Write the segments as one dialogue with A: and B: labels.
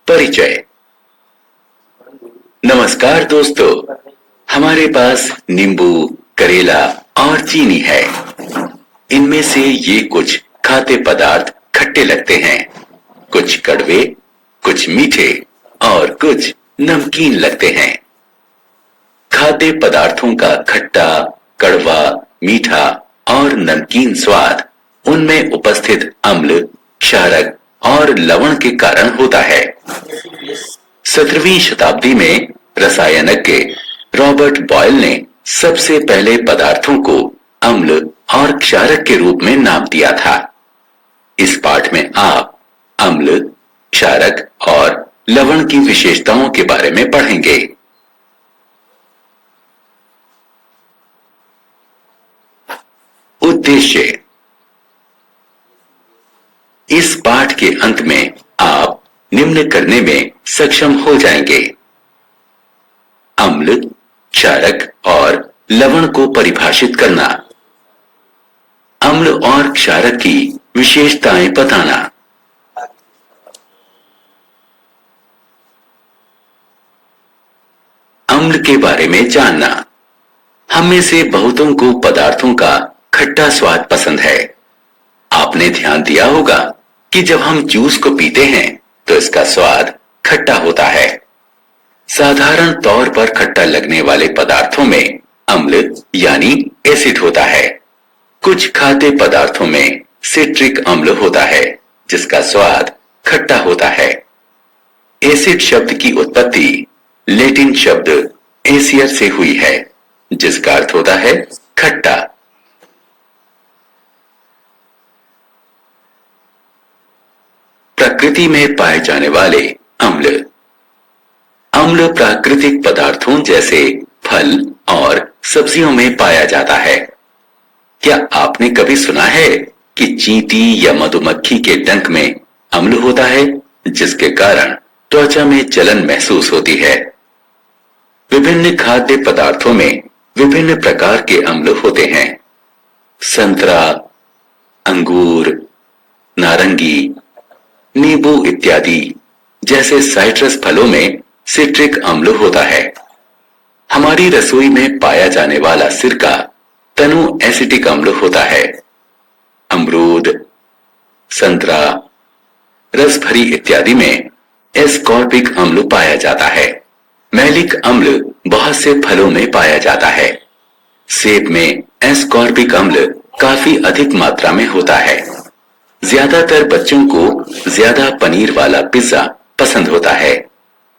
A: परिचय। नमस्कार दोस्तों, हमारे पास नींबू, करेला और चीनी है। इनमें से ये कुछ खाद्य पदार्थ खट्टे लगते हैं, कुछ कड़वे, कुछ मीठे और कुछ नमकीन लगते हैं। खाद्य पदार्थों का खट्टा, कड़वा, मीठा और नमकीन स्वाद उनमें उपस्थित अम्ल, क्षारक और लवण के कारण होता है। 17वीं शताब्दी में रसायनज्ञ रॉबर्ट बॉयल ने सबसे पहले पदार्थों को अम्ल और क्षारक के रूप में नाम दिया था। इस पाठ में आप अम्ल, क्षारक और लवण की विशेषताओं के बारे में पढ़ेंगे। उद्देश्य। इस पाठ के अंत में आप निम्न करने में सक्षम हो जाएंगे: अम्ल, क्षारक और लवण को परिभाषित करना, अम्ल और क्षारक की विशेषताएं बताना, अम्ल के बारे में जानना। हम में से बहुतों को पदार्थों का खट्टा स्वाद पसंद है। आपने ध्यान दिया होगा कि जब हम जूस को पीते हैं तो इसका स्वाद खट्टा होता है। साधारण तौर पर खट्टा लगने वाले पदार्थों में अम्ल यानी एसिड होता है। कुछ खाद्य पदार्थों में सिट्रिक अम्ल होता है जिसका स्वाद खट्टा होता है। एसिड शब्द की उत्पत्ति लैटिन शब्द एसियर से हुई है जिसका अर्थ होता है खट्टा। प्रकृति में पाए जाने वाले अम्ल। अम्ल प्राकृतिक पदार्थों जैसे फल और सब्जियों में पाया जाता है। क्या आपने कभी सुना है कि चींटी या मधुमक्खी के डंक में अम्ल होता है जिसके कारण त्वचा में जलन महसूस होती है? विभिन्न खाद्य पदार्थों में विभिन्न प्रकार के अम्ल होते हैं। संतरा, अंगूर, नारंगी, नींबू इत्यादि जैसे साइट्रस फलों में सिट्रिक अम्ल होता है। हमारी रसोई में पाया जाने वाला सिरका तनु एसिटिक अम्ल होता है। अमरूद, संतरा, रसभरी इत्यादि में एस्कॉर्बिक अम्ल पाया जाता है। मैलिक अम्ल बहुत से फलों में पाया जाता है। सेब में एस्कॉर्बिक अम्ल काफी अधिक मात्रा में होता है। ज्यादातर बच्चों को ज्यादा पनीर वाला पिज्जा पसंद होता है।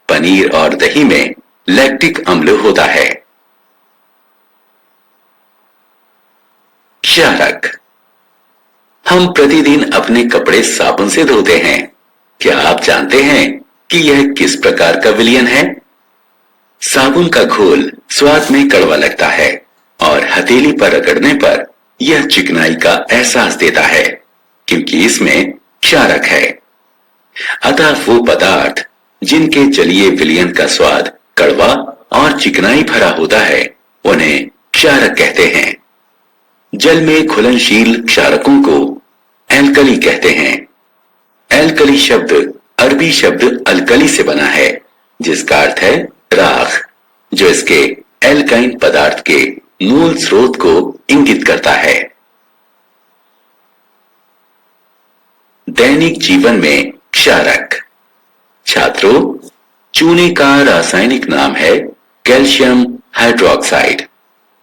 A: पनीर और दही में लैक्टिक अम्ल होता है। क्षारक। हम प्रतिदिन अपने कपड़े साबुन से धोते हैं। क्या आप जानते हैं कि यह किस प्रकार का विलयन है? साबुन का घोल स्वाद में कड़वा लगता है और हथेली पर रगड़ने पर यह चिकनाई का एहसास देता है क्योंकि इसमें क्षारक है। अतः वो पदार्थ जिनके जलीय विलयन का स्वाद कड़वा और चिकनाई भरा होता है उन्हें क्षारक कहते हैं। जल में घुलनशील क्षारकों को एल्कली कहते हैं। एल्कली शब्द अरबी शब्द अल्कली से बना है जिसका अर्थ है राख, जो इसके एल्काइन पदार्थ के मूल स्रोत को इंगित करता है। दैनिक जीवन में क्षारक। छात्रों, चूने का रासायनिक नाम है कैल्शियम हाइड्रोक्साइड।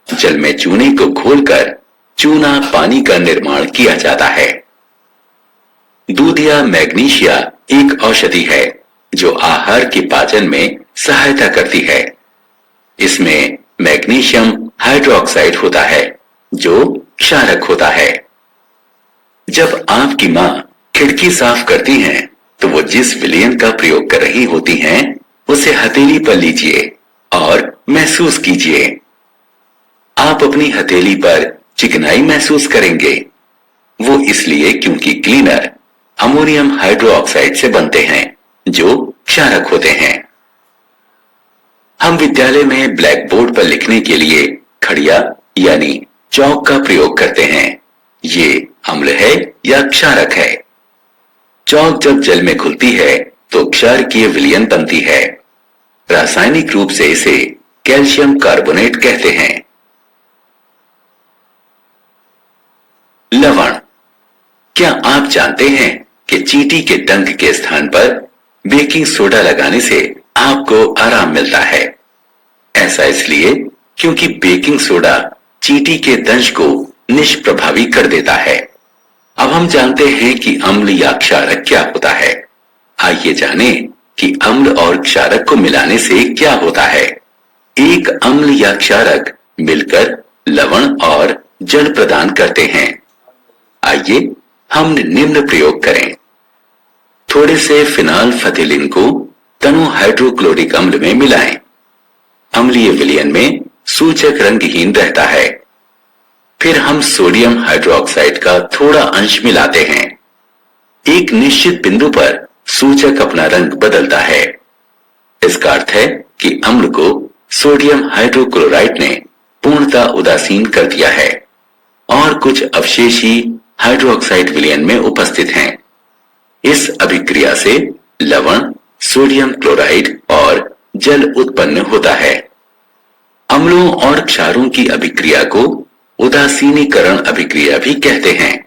A: जल में चूने को घोलकर चूना पानी का निर्माण किया जाता है। दूधिया मैग्नीशिया एक औषधि है जो आहार के पाचन में सहायता करती है। इसमें मैग्नीशियम हाइड्रोक्साइड होता है जो क्षारक होता है। जब आपकी मां खिड़की साफ करती हैं तो वो जिस विलयन का प्रयोग कर रही होती हैं उसे हथेली पर लीजिए और महसूस कीजिए। आप अपनी हथेली पर चिकनाई महसूस करेंगे। वो इसलिए क्योंकि क्लीनर अमोनियम हाइड्रोक्साइड से बनते हैं जो क्षारक होते हैं। हम विद्यालय में ब्लैक बोर्ड पर लिखने के लिए खड़िया यानी चौक का प्रयोग करते हैं। ये अम्ल है या क्षारक है? चौक जब जल में घुलती है तो क्षारकीय विलयन बनती है। रासायनिक रूप से इसे कैल्शियम कार्बोनेट कहते हैं। लवण। क्या आप जानते हैं कि चींटी के डंक के स्थान पर बेकिंग सोडा लगाने से आपको आराम मिलता है? ऐसा इसलिए क्योंकि बेकिंग सोडा चींटी के दंश को निष्प्रभावी कर देता है। अब हम जानते हैं कि अम्ल या क्षारक क्या होता है। आइए जानें कि अम्ल और क्षारक को मिलाने से क्या होता है। एक अम्ल या क्षारक मिलकर लवण और जल प्रदान करते हैं। आइए हम निम्न प्रयोग करें। थोड़े से फिनाल्फथिलीन को तनु हाइड्रोक्लोरिक अम्ल में मिलाएं। अम्लीय विलयन में सूचक रंगहीन रहता है। फिर हम सोडियम हाइड्रोक्साइड का थोड़ा अंश मिलाते हैं। एक निश्चित बिंदु पर सूचक अपना रंग बदलता है। इसका अर्थ है कि अम्ल को सोडियम हाइड्रोक्लोराइड ने पूर्णतः उदासीन कर दिया है और कुछ अवशेषी हाइड्रोक्साइड विलयन में उपस्थित हैं। इस अभिक्रिया से लवण, सोडियम क्लोराइड और जल उत्पन्न होता है। अम्लों और क्षारों की अभिक्रिया को उदासीनीकरण अभिक्रिया भी कहते हैं।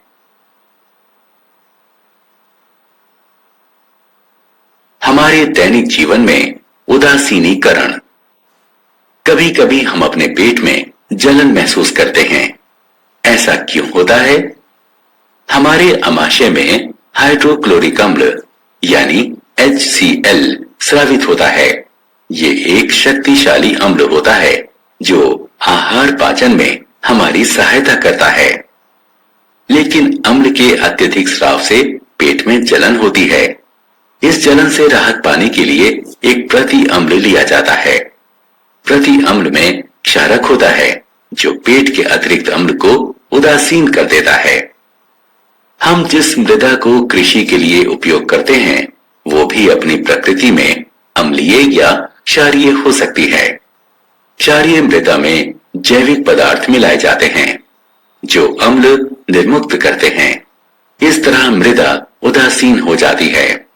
A: हमारे दैनिक जीवन में उदासीनीकरण। कभी कभी हम अपने पेट में जलन महसूस करते हैं। ऐसा क्यों होता है? हमारे आमाशय में हाइड्रोक्लोरिक अम्ल यानी HCl स्रावित होता है। ये एक शक्तिशाली अम्ल होता है जो आहार पाचन में हमारी सहायता करता है। लेकिन अम्ल के अत्यधिक स्राव से पेट में जलन होती है। इस जलन से राहत पाने के लिए एक प्रति अम्ल लिया जाता है। प्रति अम्ल में क्षारक होता है जो पेट के अतिरिक्त अम्ल को उदासीन कर देता है। हम जिस मृदा को कृषि के लिए उपयोग करते हैं वो भी अपनी प्रकृति में अम्लीय या क्षारीय हो सकती है। क्षारीय मृदा में जैविक पदार्थ मिलाए जाते हैं जो अम्ल निर्मुक्त करते हैं। इस तरह मृदा उदासीन हो जाती है।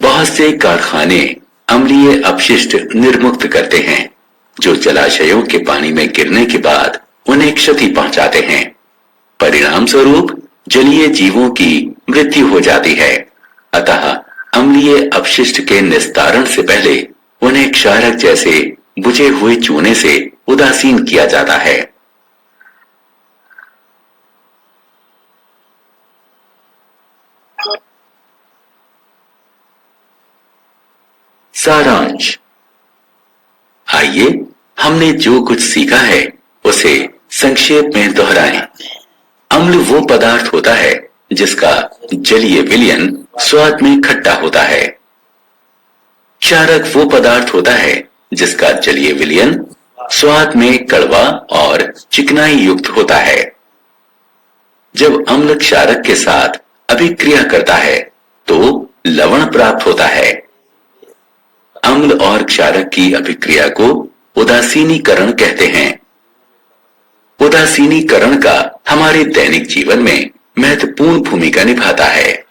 A: बहुत से कारखाने अम्लीय अपशिष्ट निर्मुक्त करते हैं जो जलाशयों के पानी में गिरने के बाद उन्हें क्षति पहुंचाते हैं। परिणाम स्वरूप जलीय जीवों की मृत्यु हो जाती है। अतः अम्लीय अपशिष्ट के निस्तारण से पहले उन्हें क्षारक जैसे बुझे हुए चूने से उदासीन किया जाता है। सारांश। आइए हमने जो कुछ सीखा है उसे संक्षेप में दोहराएं। अम्ल वो पदार्थ होता है जिसका जलीय विलयन स्वाद में खट्टा होता है। क्षारक वो पदार्थ होता है जिसका जलीय विलयन स्वाद में कड़वा और चिकनाई युक्त होता है। जब अम्ल क्षारक के साथ अभिक्रिया करता है तो लवण प्राप्त होता है। अम्ल और क्षारक की अभिक्रिया को उदासीनीकरण कहते हैं। उदासीनीकरण का हमारे दैनिक जीवन में महत्वपूर्ण भूमिका निभाता है।